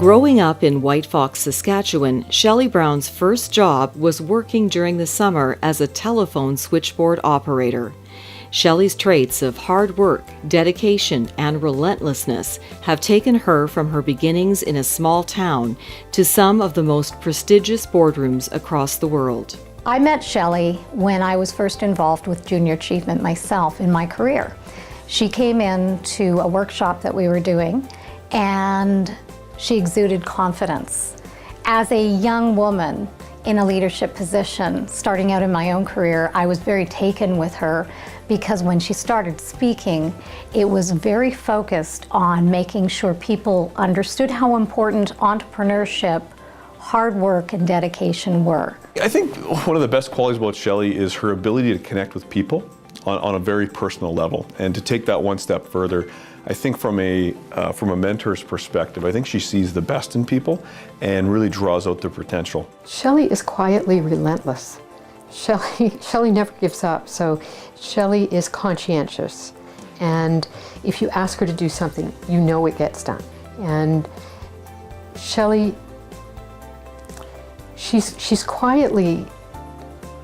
Growing up in White Fox, Saskatchewan, Shelley Brown's first job was working during the summer as a telephone switchboard operator. Shelley's traits of hard work, dedication, and relentlessness have taken her from her beginnings in a small town to some of the most prestigious boardrooms across the world. I met Shelley when I was first involved with junior achievement myself in my career. She came in to a workshop that we were doing, and she exuded confidence. As a young woman in a leadership position, starting out in my own career, I was very taken with her because when she started speaking, it was very focused on making sure people understood how important entrepreneurship, hard work, and dedication were. I think one of the best qualities about Shelley is her ability to connect with people on a very personal level, and to take that one step further. I think from a mentor's perspective, I think she sees the best in people and really draws out their potential. Shelley is quietly relentless. Shelley never gives up, so Shelley is conscientious. And if you ask her to do something, you know it gets done. And Shelley, she's quietly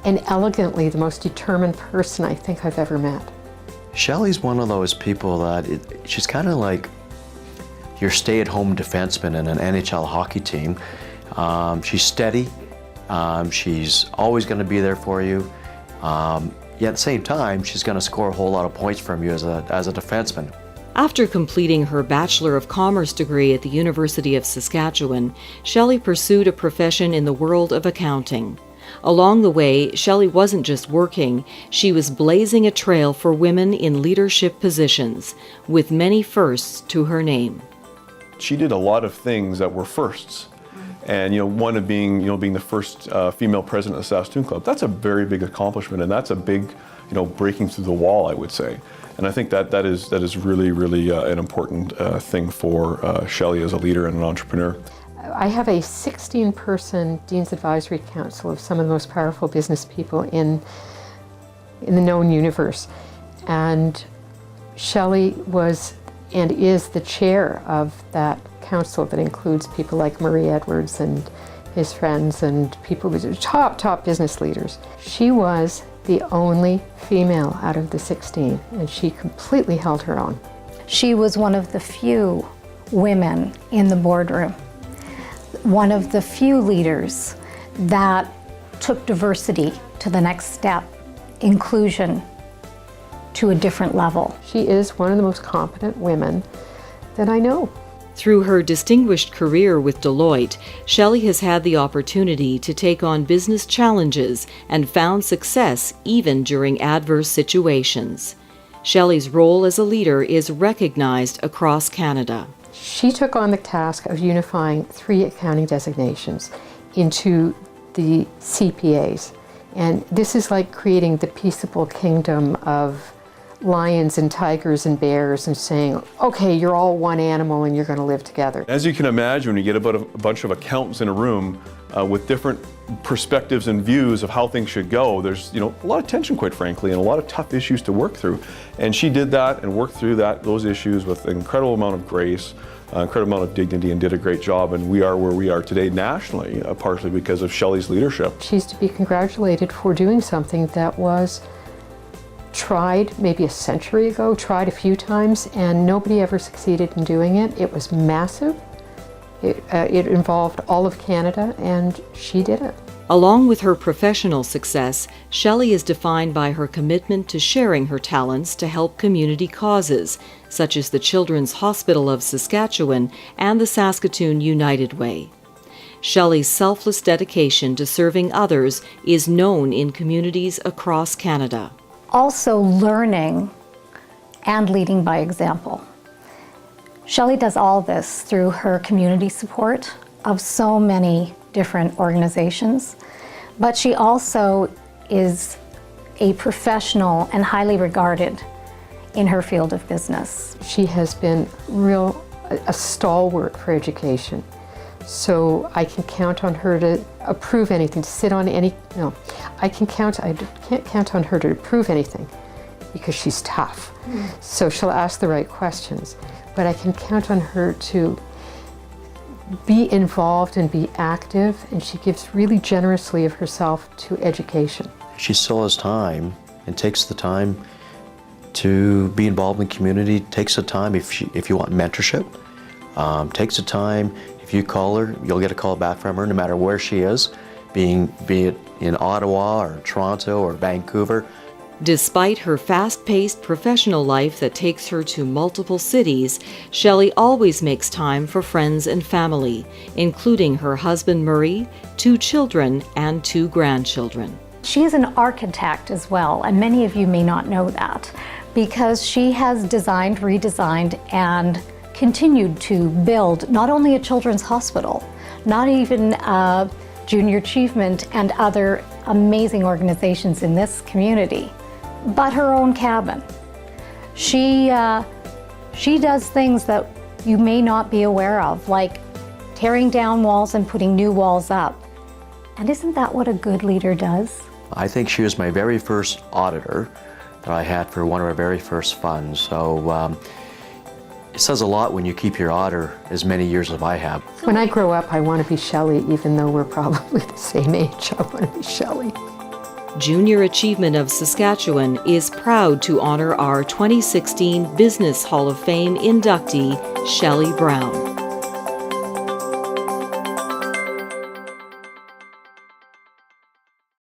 and elegantly the most determined person I think I've ever met. Shelley's one of those people that she's kind of like your stay-at-home defenseman in an NHL hockey team. She's steady. She's always going to be there for you. Yet at the same time, she's going to score a whole lot of points from you as a defenseman. After completing her Bachelor of Commerce degree at the University of Saskatchewan, Shelley pursued a profession in the world of accounting. Along the way, Shelley wasn't just working, she was blazing a trail for women in leadership positions, with many firsts to her name. She did a lot of things that were firsts. And one of being the first female president of the Saskatoon Club. That's a very big accomplishment, and that's a big, breaking through the wall, I would say. And I think that is really an important thing for Shelley as a leader and an entrepreneur. I have a 16-person Dean's Advisory Council of some of the most powerful business people in the known universe. And Shelley was and is the chair of that council that includes people like Murray Edwards and his friends and people who are top business leaders. She was the only female out of the 16, and she completely held her own. She was one of the few women in the boardroom, one of the few leaders that took diversity to the next step, inclusion to a different level. She is one of the most competent women that I know. Through her distinguished career with Deloitte, Shelley has had the opportunity to take on business challenges and found success even during adverse situations. Shelley's role as a leader is recognized across Canada. She took on the task of unifying 3 accounting designations into the CPAs. And this is like creating the peaceable kingdom of lions and tigers and bears and saying, okay, you're all one animal and you're going to live together. As you can imagine, when you get about a bunch of accountants in a room with different perspectives and views of how things should go, there's a lot of tension, quite frankly, and a lot of tough issues to work through. And she did that and worked through those issues with an incredible amount of grace, incredible amount of dignity, and did a great job. And we are where we are today nationally, partially because of Shelley's leadership. She's to be congratulated for doing something that was tried maybe a century ago, tried a few times, and nobody ever succeeded in doing it. It was massive. It involved all of Canada, and she did it. Along with her professional success, Shelley is defined by her commitment to sharing her talents to help community causes, such as the Children's Hospital of Saskatchewan and the Saskatoon United Way. Shelley's selfless dedication to serving others is known in communities across Canada. Also learning and leading by example. Shelley does all this through her community support of so many different organizations, but she also is a professional and highly regarded in her field of business. She has been a stalwart for education. So I can count on her to approve anything, to sit on any, no. I can't count on her to approve anything because she's tough. So she'll ask the right questions. But I can count on her to be involved and be active, and she gives really generously of herself to education. She still has time and takes the time to be involved in the community, takes the time if you want mentorship, takes the time. If you call her, you'll get a call back from her no matter where she is, be it in Ottawa or Toronto or Vancouver. Despite her fast-paced professional life that takes her to multiple cities, Shelley always makes time for friends and family, including her husband Murray, 2 children, and 2 grandchildren. She is an architect as well, and many of you may not know that, because she has designed, redesigned, and continued to build not only a children's hospital, not even Junior Achievement and other amazing organizations in this community, but her own cabin. She does things that you may not be aware of, like tearing down walls and putting new walls up. And isn't that what a good leader does? I think she was my very first auditor that I had for one of our very first funds. So it says a lot when you keep your auditor as many years as I have. When I grow up, I want to be Shelley, even though we're probably the same age. I want to be Shelley. Junior Achievement of Saskatchewan is proud to honor our 2016 Business Hall of Fame inductee, Shelley Brown.